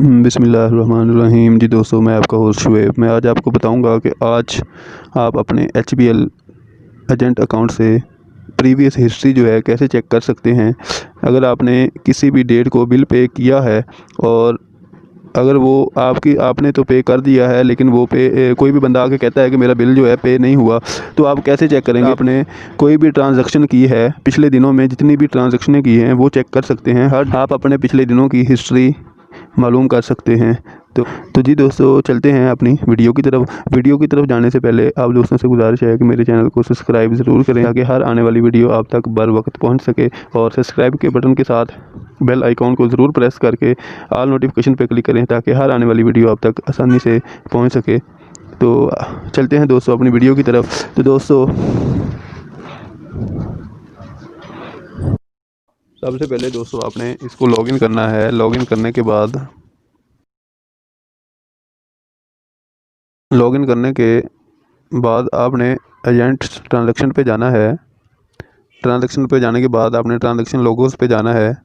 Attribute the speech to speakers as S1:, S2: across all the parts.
S1: बिस्मिल्लाहिर्रहमानिर्रहीम। जी दोस्तों, मैं आपका होस्ट शुएब। मैं आज आपको बताऊंगा कि आज आप अपने HBL एजेंट अकाउंट से प्रीवियस हिस्ट्री जो है कैसे चेक कर सकते हैं। अगर आपने किसी भी डेट को बिल पे किया है और अगर वो आपने तो पे कर दिया है, लेकिन वो पे कोई भी बंदा आके कहता है कि मेरा बिल जो है पे नहीं हुआ, तो आप कैसे चेक करेंगे। आपने कोई भी ट्रांजैक्शन की है, पिछले दिनों में जितनी भी ट्रांजैक्शनें की हैं वो चेक कर सकते हैं। हर आप अपने पिछले दिनों की हिस्ट्री मालूम कर सकते हैं। तो जी दोस्तों, चलते हैं अपनी वीडियो की तरफ जाने से पहले आप दोस्तों से गुजारिश है कि मेरे चैनल को सब्सक्राइब ज़रूर करें ताकि हर आने वाली वीडियो आप तक बर वक्त पहुँच सके, और सब्सक्राइब के बटन के साथ बेल आइकॉन को ज़रूर प्रेस करके ऑल नोटिफिकेशन पर क्लिक करें ताकि हर आने वाली वीडियो आप तक आसानी से पहुँच सके। तो चलते हैं दोस्तों अपनी वीडियो की तरफ। तो दोस्तों, सबसे पहले दोस्तों आपने इसको लॉगिन करना है। लॉगिन करने के बाद आपने एजेंट ट्रांजैक्शन पे जाना है। ट्रांजैक्शन पे जाने के बाद आपने ट्रांजैक्शन लोगोस पे जाना है,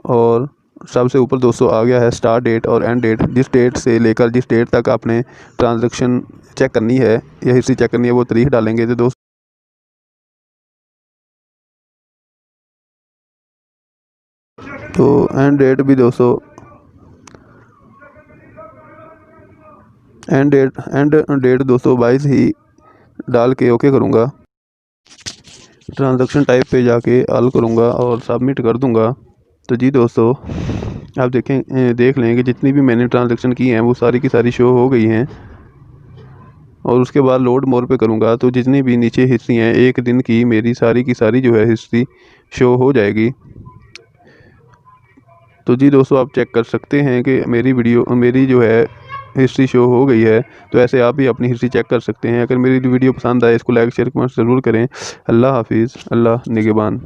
S1: और सबसे ऊपर दोस्तों आ गया है स्टार्ट डेट और एंड डेट। जिस डेट से लेकर जिस डेट तक आपने ट्रांजैक्शन चेक करनी है या हिस्ट्री चेक करनी है, वो तारीख डालेंगे। तो दोस्तों, तो एंड डेट भी दोस्तों एंड डेट दोस्तों 22 ही डाल के ओके करूँगा। ट्रांजैक्शन टाइप पे जाके ऑल करूँगा और सबमिट कर दूँगा। तो जी दोस्तों, आप देख लें कि जितनी भी मैंने ट्रांजैक्शन की हैं वो सारी की सारी शो हो गई हैं। और उसके बाद लोड मोर पे करूँगा तो जितनी भी नीचे हिस्ट्री हैं एक दिन की, मेरी सारी की सारी जो है हिस्ट्री शो हो जाएगी। तो जी दोस्तों, आप चेक कर सकते हैं कि मेरी जो है हिस्ट्री शो हो गई है। तो ऐसे आप भी अपनी हिस्ट्री चेक कर सकते हैं। अगर मेरी वीडियो पसंद आए इसको लाइक शेयर कमेंट ज़रूर करें। अल्लाह हाफिज़, अल्लाह निगहबान।